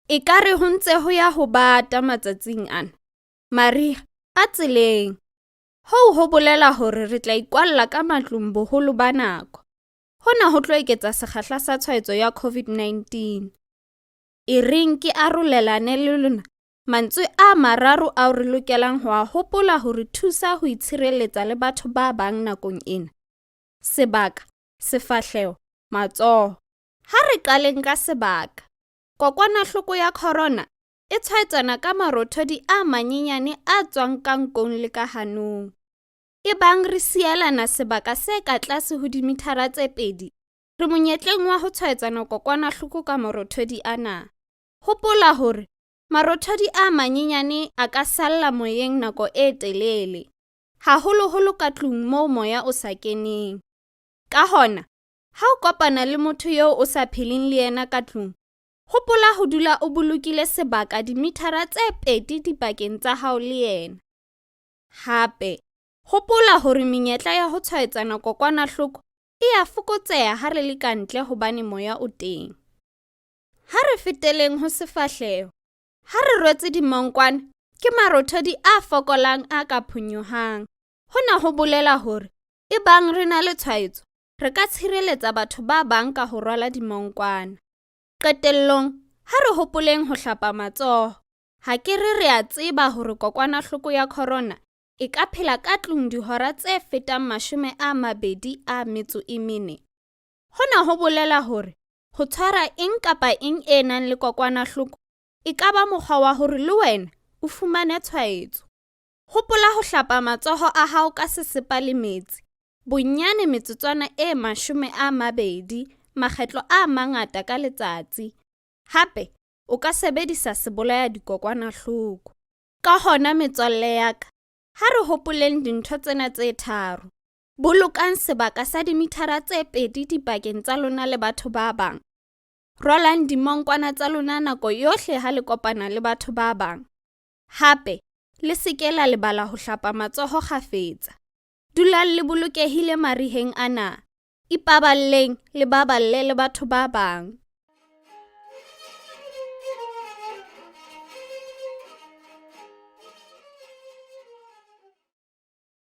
Ekare ho ntse ho ya ho bata matsatsing ana. Mariha a tseleng. Hoo ho bolela hore re tla ikwalla ka matlong boholo ba nako. Hona ho tlo eketsa sekgahla sa tshwaetso ya COVID-19. E reng ke arolelane le lona mantswe a mararo ao re lokelang ho a hopola ho re thusa ho itshireletsa le batho ba bang nakong ena. Sebaka, sefahleho, matsoho. Ha re qaleng ka sebaka. Kokwanahloko ya corona e tshwaetsana ka marothodi a manyenyane a tswang ka nkong le ka hanong. Ebang re sielana sebaka se ka tlase ho dimithara tse 2, re monyetleng wa ho tshwaetsana kokwanahloko ka marothodi ana. Hopola hore marothodi a manyenyane a ka salla moyeng nako e telele, haholoholo ka tlung moo moya o sa keneng. Ka hona, ha o kopana le motho eo o sa pheleng le yena ka tlung, hopola ho dula o bolokile sebaka dimithara tse 2 dipakeng tsa hao le yena. Hape, hopola hore menyetla ya ho tshwaetsana kokwanahloko e a fokotseha ha re le kantle hobane moya o teng. Ha re feteleng ho sefahleho. Ha re rwetse dimonkwana, ke marothodi a fokolang a ka phunyohang. Hona ho bolela hore ebang re na le tshwaetso, re ka tshireletsa batho ba bang ka ho rwala dimonkwana. Qetellong, ha re hopoleng ho hlapa matsoho. Ha ke re a tseba hore kokwanahloko ya corona e ka phela ka tlung dihora tse fetang 24. Hona ho bolela hore ho tshwara eng kapa eng e nang le kokwanahloko e ka ba mokgwa wa hore le wena o fumane tshwaetso. Hopola ho hlapa matsoho a hao ka sesepa le metsi, bonyane metsotswana e 20 makgetlo a mangata ka letsatsi. Hape, o ka sebedisa sebolaya dikokwanahloko. Ka hona metswalle ya ka, ha re hopoleng dintho tsena tse 3. Bolokang sebaka sa dimithara tse 2 dipakeng tsa lona le batho ba bang. Rwalang dimonkwana tsa lona nako yohle ha le kopana le batho ba bang. Hape, le seke la lebala ho hlapa matsoho kgafetsa. Dulang le bolokehile mariheng ana. Ipaballeng le baballe le batho ba bang.